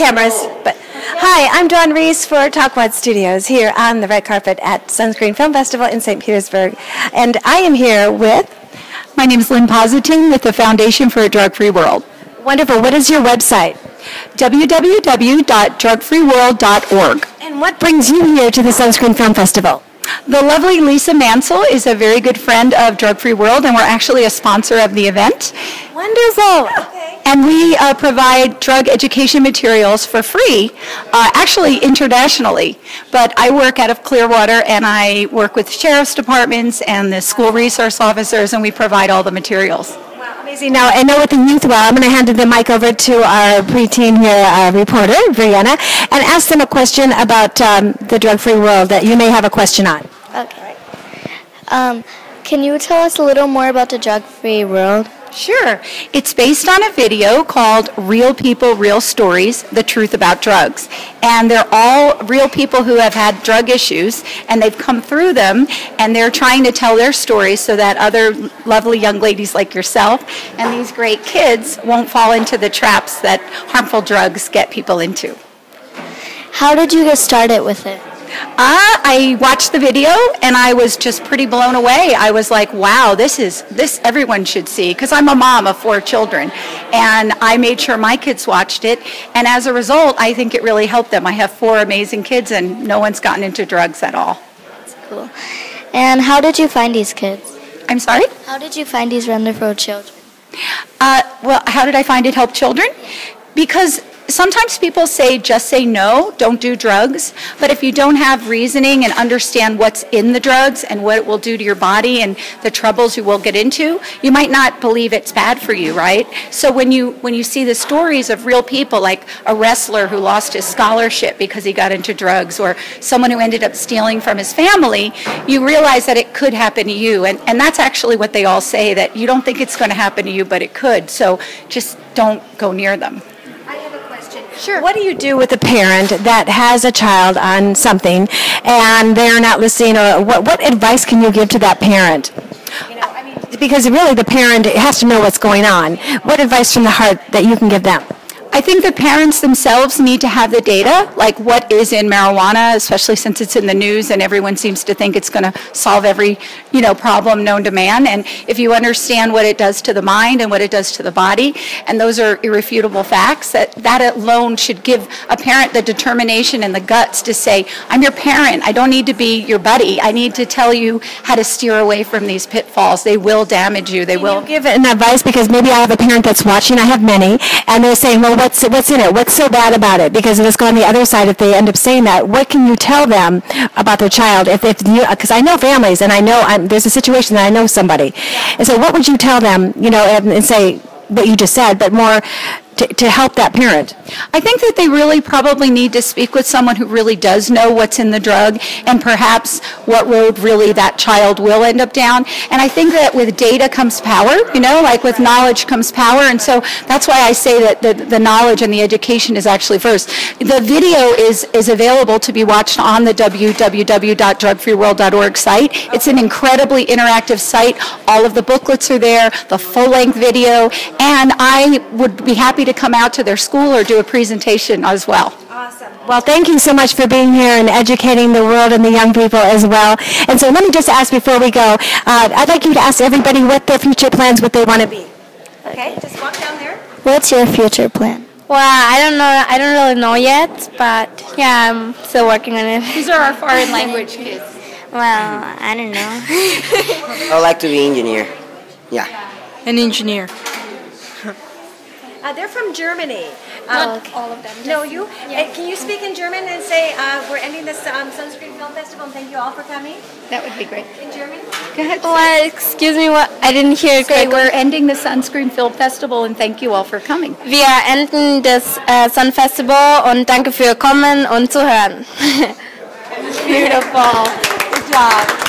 cameras. But hi, I'm Dawn Reese for Talkwad Studios here on the red carpet at Sunscreen Film Festival in St. Petersburg. And I am here with... My name is Lynn Positing with the Foundation for a Drug Free World. Wonderful. What is your website? www.drugfreeworld.org. And what brings you here to the Sunscreen Film Festival? The lovely Lisa Mansell is a very good friend of Drug Free World, and we're actually a sponsor of the event. Wonderful. Okay. And we provide drug education materials for free, actually internationally. But I work out of Clearwater, and I work with sheriff's departments and the school resource officers, and we provide all the materials. Wow, amazing. Now, I know with the youth well, I'm going to hand the mic over to our preteen here reporter, Brianna, and ask them a question about the drug-free world that you may have a question on. Okay. Can you tell us a little more about the drug-free world? Sure. It's based on a video called Real People, Real Stories, The Truth About Drugs. And they're all real people who have had drug issues, and they've come through them, and they're trying to tell their stories so that other lovely young ladies like yourself and these great kids won't fall into the traps that harmful drugs get people into. How did you get started with it? I watched the video and I was just pretty blown away. I was like, wow, this everyone should see, because I'm a mom of 4 children, and I made sure my kids watched it, and as a result, I think it really helped them. I have 4 amazing kids, and no one's gotten into drugs at all. That's cool. And how did you find these kids? I'm sorry? How did you find these wonderful children? Well, how did I find it helped children? Because sometimes people say, just say no, don't do drugs. But if you don't have reasoning and understand what's in the drugs and what it will do to your body and the troubles you will get into, you might not believe it's bad for you, right? So when you see the stories of real people, like a wrestler who lost his scholarship because he got into drugs, or someone who ended up stealing from his family, you realize that it could happen to you. And that's actually what they all say, that you don't think it's going to happen to you, but it could. So just don't go near them. Sure. What do you do with a parent that has a child on something and they're not listening, or what advice can you give to that parent? Because really the parent has to know what's going on. What advice from the heart that you can give them? I think the parents themselves need to have the data, like what is in marijuana, especially since it's in the news and everyone seems to think it's going to solve every, problem known to man. And if you understand what it does to the mind and what it does to the body, and those are irrefutable facts, that alone should give a parent the determination and the guts to say, I'm your parent. I don't need to be your buddy. I need to tell you how to steer away from these pitfalls. They will damage you. They will. Can you give an advice? Because maybe I have a parent that's watching. I have many, and they're saying, well, what's in it? What's so bad about it? Because if it's going on the other side, if they end up saying that, what can you tell them about their child? Because I know families, and I know there's a situation that I know somebody, and so what would you tell them? And say what you just said, but more to help that parent. I think that they really probably need to speak with someone who really does know what's in the drug and perhaps what road really that child will end up down. And I think that with data comes power, like with knowledge comes power. And so that's why I say that the knowledge and the education is actually first. The video is available to be watched on the www.drugfreeworld.org site. It's an incredibly interactive site. All of the booklets are there, the full-length video, and I would be happy to come out to their school or do a presentation as well. Awesome. Well, thank you so much for being here and educating the world and the young people as well. And so let me just ask before we go, I'd like you to ask everybody what their future plans, what they want to be. Okay, just walk down there. What's your future plan? Well, I don't know. I don't really know yet, but yeah, I'm still working on it. These are our foreign language kids. Well, I don't know. I would like to be an engineer. Yeah. An engineer. They're from Germany. Not all of them. No, you? Yeah. Can you speak in German and say, we're ending this Sunscreen Film Festival and thank you all for coming? That would be great. In German? Go ahead. Well, excuse me, what? I didn't hear it Say, correctly. we're ending the Sunscreen Film Festival and thank you all for coming. Wir enden das Sun Festival und danke für Kommen und Zuhören. Beautiful. Good job.